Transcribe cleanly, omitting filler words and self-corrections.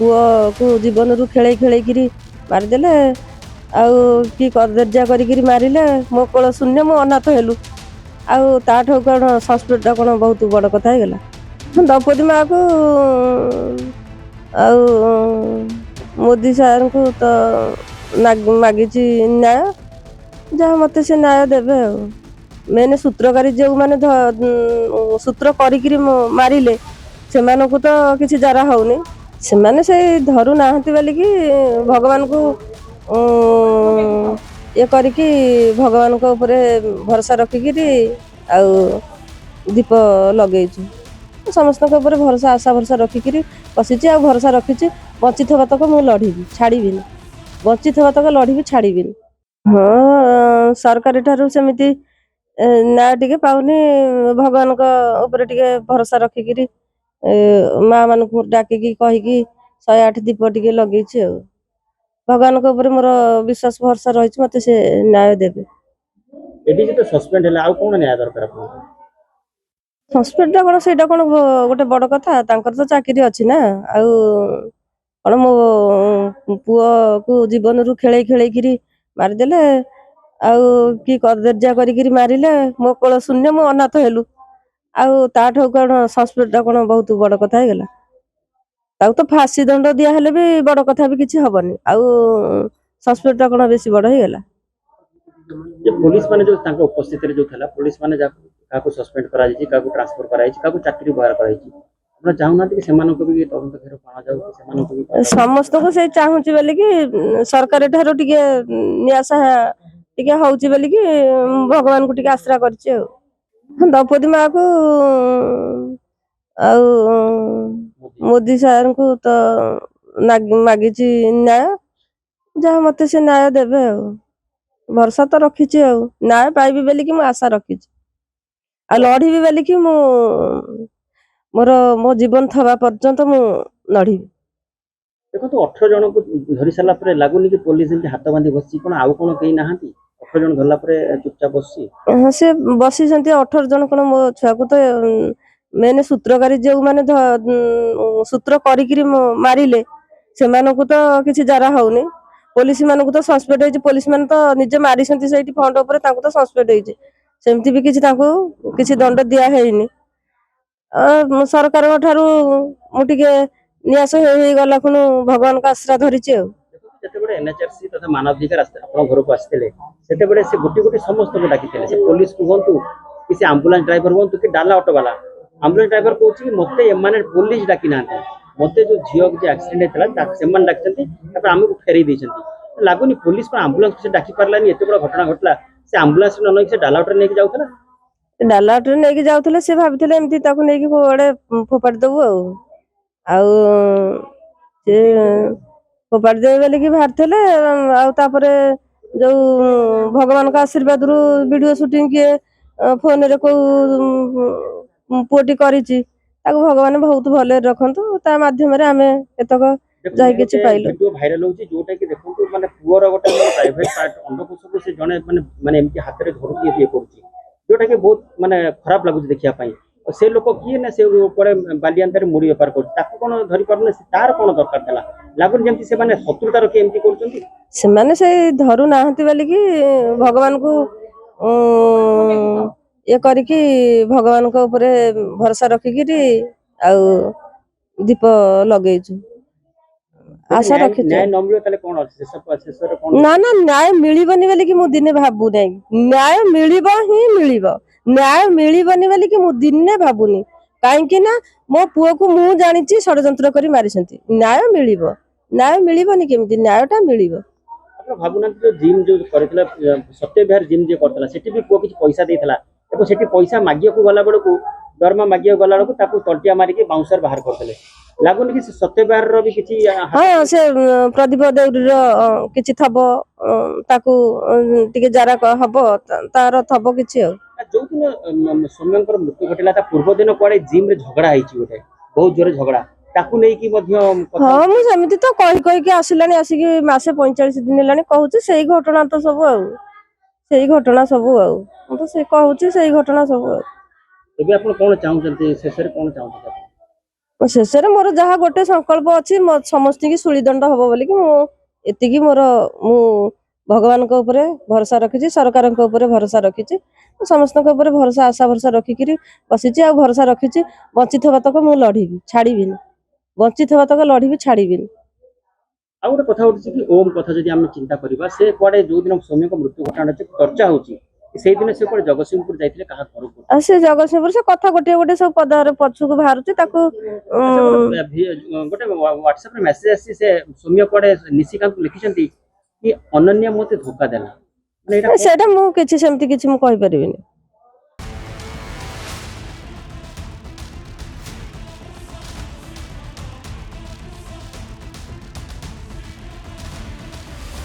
ପୁଅକୁ ଜୀବନରୁ ଖେଳେଇ ଖେଳେଇକିରି ମାରିଦେଲେ। ଆଉ କି କଦର୍ଯ୍ୟ କରିକିରି ମାରିଲେ। ମୋ କୋଳ ଶୂନ୍ୟ, ମୁଁ ଅନାଥ ହେଲୁ। ଆଉ ତାଠୁ କ'ଣ ସଂସ୍କୃତିଟା କ'ଣ ବହୁତ ବଡ଼ କଥା ହେଇଗଲା? ଦ୍ରୌପଦୀ ମାଆକୁ ଆଉ ମୋଦି ସାର୍ଙ୍କୁ ତ ମାଗିଛି ନ୍ୟାୟ, ଯାହା ମୋତେ ସେ ନ୍ୟାୟ ଦେବେ ଆଉ। ମେନ୍ ସୂତ୍ରକାରୀ ଯେଉଁମାନେ ସୂତ୍ର କରିକିରି ମାରିଲେ ସେମାନଙ୍କୁ ତ କିଛି ଜରା ହଉନି। ସେମାନେ ସେଇ ଧରୁ ନାହାନ୍ତି ବୋଲିକି ଭଗବାନଙ୍କୁ ଇଏ କରିକି ଭଗବାନଙ୍କ ଉପରେ ଭରସା ରଖିକିରି ଆଉ ଦୀପ ଲଗେଇଛୁ। ସମସ୍ତଙ୍କ ଉପରେ ଭରସା, ଆଶା ଭରସା ରଖିକିରି ବସିଛି। ଆଉ ଭରସା ରଖିଛି ବଞ୍ଚିଥିବା ତକ ମୁଁ ଲଢ଼ିବି, ଛାଡ଼ିବିନି। ବଞ୍ଚିଥିବା ତକ ଲଢ଼ିବି, ଛାଡ଼ିବିନି। ହଁ, ସରକାରୀ ଠାରୁ ସେମିତି ନ୍ୟାୟ ଟିକେ ପାଉନି। ଭଗବାନଙ୍କ ଉପରେ ଟିକେ ଭରସା ରଖିକିରି ମା ମାନଙ୍କୁ ଡାକିକି କହିକି 108 ଦୀପ ଟିକେ ଲଗେଇଛି ଆଉ। ଭଗବାନଙ୍କ ଉପରେ ମୋର ବିଶ୍ୱାସ ଭରସା ରହିଛି, ମତେ ସେ ନ୍ୟାୟ ଦେବେ। ଏଠି ଯେତେ ସସ୍ପେଣ୍ଡ ହେଲା ଆଉ କ'ଣ ନ୍ୟାୟ ଦରକାର ଆପଣଙ୍କୁ? ସସ୍ପେଣ୍ଡଟା କ'ଣ, ସେଇଟା କ'ଣ ଗୋଟେ ବଡ଼ କଥା? ତାଙ୍କର ତ ଚାକିରି ଅଛି ନା। ଆଉ କ'ଣ ମୋ ପୁଅକୁ ଜୀବନରୁ ଖେଳେଇ ଖେଳେଇକିରି ମାରିଦେଲେ। ଆଉ କି କଦର୍ଯ୍ୟ କରିକିରି ମାରିଲେ। ମୋ କୋଳ ଶୂନ୍ୟ, ମୁଁ ଅନାଥ ହେଲୁ। ଆଉ ତାଠୁ କ'ଣ ସଂସ୍ପେଣ୍ଡଟା କ'ଣ ବହୁତ ବଡ଼ କଥା ହେଇଗଲା? ତାକୁ ତ ଫାଶୀ ଦଣ୍ଡ ଦିଆହେଲେ ବି ବଡ଼ କଥା ବି କିଛି ହବନି। ଆଉ ସଂସ୍ପେଣ୍ଡଟା କ'ଣ ବେଶୀ ବଡ଼ ହେଇଗଲା? ଯେ ପୁଲିସ ମାନେ ଯୋଉ ତାଙ୍କ ଉପସ୍ଥିତିରେ ଯୋଉ ଥିଲା, ପୁଲିସ ମାନେ କାହାକୁ ସସ୍ପେଣ୍ଡ କରାଯାଇଛି, କାହାକୁ ଟ୍ରାନ୍ସଫର କରାଯାଇଛି, କାହାକୁ ଚାକିରି ବହାର କରାଯାଇଛି, ଆପଣ ଚାହୁଁନାହାନ୍ତି କି ସେମାନଙ୍କୁ ବି ତଦନ୍ତ ଘେର ଅଣାଯାଉ, ସେମାନଙ୍କୁ ବି? ସମସ୍ତଙ୍କୁ ସେଇ ଚାହୁଁଛି ବୋଲିକି ସରକାର ଠାରୁ ଟିକେ ନ୍ୟାସ ଟିକେ ହଉଛି ବୋଲିକି ଭଗବାନଙ୍କୁ ଟିକେ ଆଶ୍ରା କରିଛି ଆଉ। ଦ୍ରୌପଦୀ ମାଆକୁ ଆଉ ମୋଦି ସାର୍ଙ୍କୁ ତ ମାଗିଛି ନ୍ୟାୟ, ଯାହା ମୋତେ ସେ ନ୍ୟାୟ ଦେବେ ଆଉ। ଭରସା ତ ରଖିଛି, ଆଉ ନ୍ୟାୟ ପାଇବି ବୋଲିକି ମୁଁ ଆଶା ରଖିଛି। ଆଉ ଲଢ଼ିବି ବୋଲିକି ମୋ ଜୀବନ ଥବା ପର୍ଯ୍ୟନ୍ତ ମୁଁ ଲଢ଼ିବି। ଦେଖନ୍ତୁ, 18 ଜଣଙ୍କୁ ଧରି ସାରିଲା ପରେ ଲାଗୁନି କି ପୋଲିସ ଯେମିତି ହାତ ବାନ୍ଧି ବସିଛି? କ'ଣ ଆଉ କ'ଣ କେହି ନାହାନ୍ତି? 18 ଜଣ ଧରିଲା ପରେ ଚୁପଚାପ ବସିଛି? ସେ ବସିଛନ୍ତି 18 ଜଣ। କ'ଣ ମୋ ଛୁଆକୁ ତ ମେନ୍ ସୂତ୍ରକାରୀ ଯେଉଁମାନେ ସୂତ୍ର କରିକିରି ମାରିଲେ ସେମାନଙ୍କୁ ତ କିଛି ଜରା ହଉନି। ପୋଲିସ ମାନଙ୍କୁ ତ ସସ୍ପେଣ୍ଡ ହେଇଛି। ପୋଲିସ ମାନେ ତ ନିଜେ ମାରିଛନ୍ତି ସେଇଠି ଫଣ୍ଡ ଉପରେ, ତାଙ୍କୁ ତ ସସ୍ପେଣ୍ଡ ହେଇଛି। ସେମିତି ବି କିଛି ତାଙ୍କୁ କିଛି ଦଣ୍ଡ ଦିଆ ହେଇନି। ସରକାରଙ୍କ ଠାରୁ ମୁଁ ଟିକେ ନିରାଶ ହେଇଗଲା ଖୁଣୁ ଭଗବାନଙ୍କ ଆଶ୍ରା ଧରିଛି ଆଉ। ଯେତେବେଳେ NHRC ତଥା ମାନବାଧିକାର ଆପଣଙ୍କ ଘରକୁ ଆସିଥିଲେ, ସେତେବେଳେ ସେ ଗୋଟି ଗୋଟି ସମସ୍ତଙ୍କୁ ଡାକିଥିଲେ। ସେ ପୋଲିସକୁ ହୁଅନ୍ତୁ କି ସେ ଆମ୍ବୁଲାନ୍ସ ଡ୍ରାଇଭର ହୁଅନ୍ତୁ କି ଡାଲା ଅଟୋବାଲା। ଆମ୍ବୁଲାନ୍ସ ଡ୍ରାଇଭର କହୁଛି କି ମୋତେ ଏମାନେ ପୋଲିସ ଡାକି ନାହାନ୍ତି, ମୋତେ ଯୋଉ ଝିଅ କିଛି ଆକ୍ସିଡେଣ୍ଟ ହେଇଥିଲା ସେମାନେ ଡାକିଛନ୍ତି, ତାପରେ ଆମକୁ ଫେରେଇ ଦେଇଛନ୍ତି। ଲାଗୁନି ପୋଲିସ କ'ଣ ଆମ୍ବୁଲାନ୍ସ ସେ ଡାକି ପାରିଲାନି? ଏତେ ବଡ଼ ଘଟଣା ଘଟିଲା, ସେ ଆମ୍ବୁଲାନ୍ସ ନ ନେଇକି ସେ ଡାଲା ଅଟୋରେ ନେଇକି ଯାଉଥିଲା। ଡାଲା ଅଟୋରେ ନେଇକି ଯାଉଥିଲେ। ସେ ଭାବିଥିଲେ ଏମିତି ତାକୁ ନେଇକି କୁଆଡ଼େ ଫୋପାଡ଼ି ଦେବୁ ଆଉ ସେ ଫୋପାଡ଼ି ଦେବେ ବୋଲିକି ବାହାରିଥିଲେ। ଆଉ ତାପରେ ଯୋଉ ଭଗବାନଙ୍କ ଆଶୀର୍ବାଦରୁ ଭିଡ଼ିଓ ସୁଟିଂ କିଏ ଫୋନରେ କୋଉ ପୁଅଟି କରିଛି, ତାକୁ ଭଗବାନ ବହୁତ ଭଲରେ ରଖନ୍ତୁ। ତା ମାଧ୍ୟମରେ ଆମେ ଏତକ ଯାଇ କିଛି ପାଇଲୁ। ଭିଡ଼ିଓ ଭାଇରାଲ ହଉଛି ଯୋଉଟା କି ଦେଖନ୍ତୁ, ମାନେ ପୁଅର ଗୋଟେ ପ୍ରାଇଭେଟ ପାର୍ଟ ଅଣ୍ଡକୋଷକୁ ସେ ଜଣେ ମାନେ ଏମିତି ହାତରେ ଧରୁଛି, ଇଏ କରୁଛି, ଯୋଉଟା କି ବହୁତ ମାନେ ଖରାପ ଲାଗୁଛି ଦେଖିବା ପାଇଁ। ସେ ଲୋକ କିଏ ନା ସେ ଉପରେ ବାଲିଆନ୍ତାରେ ମୁଢି ବେପାର କରୁଛି, ତାକୁ କ'ଣ ଧରି ପାରୁନି? ତାର କ'ଣ ଦରକାର ଥିଲା? ଲାଗୁନି ଯେମିତି ସେମାନେ ଶତ୍ରୁତା ରଖି ଏମିତି କରୁଛନ୍ତି। ସେମାନେ ସେଇ ଧରୁ ନାହାନ୍ତି ବୋଲିକି ଭଗବାନଙ୍କୁ ଇଏ କରିକି ଭଗବାନଙ୍କ ଉପରେ ଭରସା ରଖିକିରି ଆଉ ଦୀପ ଲଗେଇଛୁ, ଆଶା ରଖିଛୁ। ନ୍ୟାୟ ନ ମିଳିବ ତାହେଲେ କ'ଣ ଅଛି? ଶେଷରେ କ'ଣ? ନା ନା, ନ୍ୟାୟ ମିଳିବନି ବୋଲିକି ମୁଁ ଦିନେ ଭାବୁନାହିଁ। ନ୍ୟାୟ ମିଳିବ ହିଁ ମିଳିବ। ନ୍ୟାୟ ମିଳିବନି ବୋଲିକି ମୁଁ ଦିନେ ଭାବୁନି। କାହିଁକି ନା ମୋ ପୁଅକୁ ମୁଁ ଜାଣିଛି ଷଡ଼ଯନ୍ତ୍ର କରି ମାରିଛନ୍ତି। ନ୍ୟାୟ ମିଳିବ। ନ୍ୟାୟ ମିଳିବନି କେମିତି? ନ୍ୟାୟଟା ମିଳିବ। ଆପଣ ଭାବୁନାହାନ୍ତି ଯୋଉ ଜିମ୍ ଯୋଉ କରିଥିଲା, ସତ୍ୟବିହାର ଜିମ୍ ଯିଏ କରିଥିଲା, ସେଠି ବି ପୁଅ କିଛି ପଇସା ଦେଇଥିଲା ଏବଂ ସେଠି ପଇସା ମାଗିବାକୁ ଗଲା ବେଳକୁ, ଦରମା ମାଗିବାକୁ ଗଲା ବେଳକୁ ତାକୁ ତଣ୍ଟିଆ ମାରିକି ବାଉଁଶରେ ବାହାର କରିଦେଲେ। ଲାଗୁନି କି ସେ ସତ୍ୟବିହାରର ବି କିଛି? ହଁ, ସେ ପ୍ରଦୀପ ଦେଉରୀର କିଛି ଥବ, ତାକୁ ଟିକେ ଜାରା ହବ, ତାର ଥବ କିଛି ଆଉ। ଯୋଉଦିନ ସୌମ୍ୟଙ୍କର ମୃତ୍ୟୁ ଘଟିଲା ତା ପୂର୍ବ ଦିନ କୁଆଡେ ଜିମ୍ ରେ ଝଗଡା ହେଇଛି, ଗୋଟେ ବହୁତ ଜୋରେ ଝଗଡା, ତାକୁ ନେଇକି ମଧ୍ୟ? ହଁ, ମୁଁ ସେମିତି ତ କହିକି ଆସିଲାଣି, ଆସିକି ମାସେ 45 ଦିନ ହେଲାଣି କହୁଛି ସେଇ ଘଟଣା ତ ସବୁ ଆଉ। ସେଇ ଘଟଣା ସବୁ ଆଉ ମୁଁ ତ ସେ କହୁଛି ସେଇ ଘଟଣା ସବୁ ଆଉ। ଏବେ ଆପଣ କ'ଣ ଚାହୁଁଛନ୍ତି? ଶେଷରେ କ'ଣ ଚାହୁଁଛନ୍ତି? ଶେଷରେ ମୋର ଯାହା ଗୋଟେ ସଂକଳ୍ପ ଅଛି ସମସ୍ତଙ୍କୁ ଶୂଳିଦଣ୍ଡ ହବ ବୋଲିକି ଏତିକି ମୁଁ ଭଗବାନଙ୍କ ଉପରେ ଭରସା ରଖିଛି, ସରକାରଙ୍କ ଉପରେ ଭରସା ରଖିଛି, ସମସ୍ତଙ୍କ ଉପରେ ଭରସା ଆଶା ଭରସା ରଖିକିରି ବସିଛି। ଆଉ ଭରସା ରଖିଛି ବଞ୍ଚିଥିବା ତକ ମୁଁ ଲଢିବି, ଛାଡିବିନି, ବଞ୍ଚିଥିବା ତକ ଲଢିବି, ଛାଡିବିନି। ଆଉ ଗୋଟେ କଥା ଉଠିଛି କି ଓମ୍ କଥା ଯଦି ଆମେ ଚିନ୍ତା କରିବା, ସେ କୁଆଡେ ଯୋଉ ଦିନ ସୌମ୍ୟଙ୍କ ମୃତ୍ୟୁ ଘଟଣା ଚର୍ଚ୍ଚା ହଉଛି ସେଇଦିନ ସେ କୁଆଡେ ଜଗତସିଂହପୁର ଯାଇଥିଲେ କାହା ଘରକୁ? ଆଉ ସେ ଜଗତସିଂହପୁର ସେ କଥା ଗୋଟିଏ ଗୋଟେ ସବୁ ପଦାରେ ପଛକୁ ବାହାରୁଛି ତାକୁ ଗୋଟେ ହ୍ୱାଟ୍ସଆପରେ ମେସେଜ ଆସିଛି, ସେ ସୌମ୍ୟ କୁଆଡେ ନିଶିକାନ୍ତକୁ ଲେଖିଛନ୍ତି କି ଅନନ୍ୟା ମତେ ଧୋକା ଦେଲା, ମାନେ ଏଇଟା ସେଇଟା ମୁଁ କିଛି ସେମିତି କିଛି ମୁଁ କହିପାରିବିନି।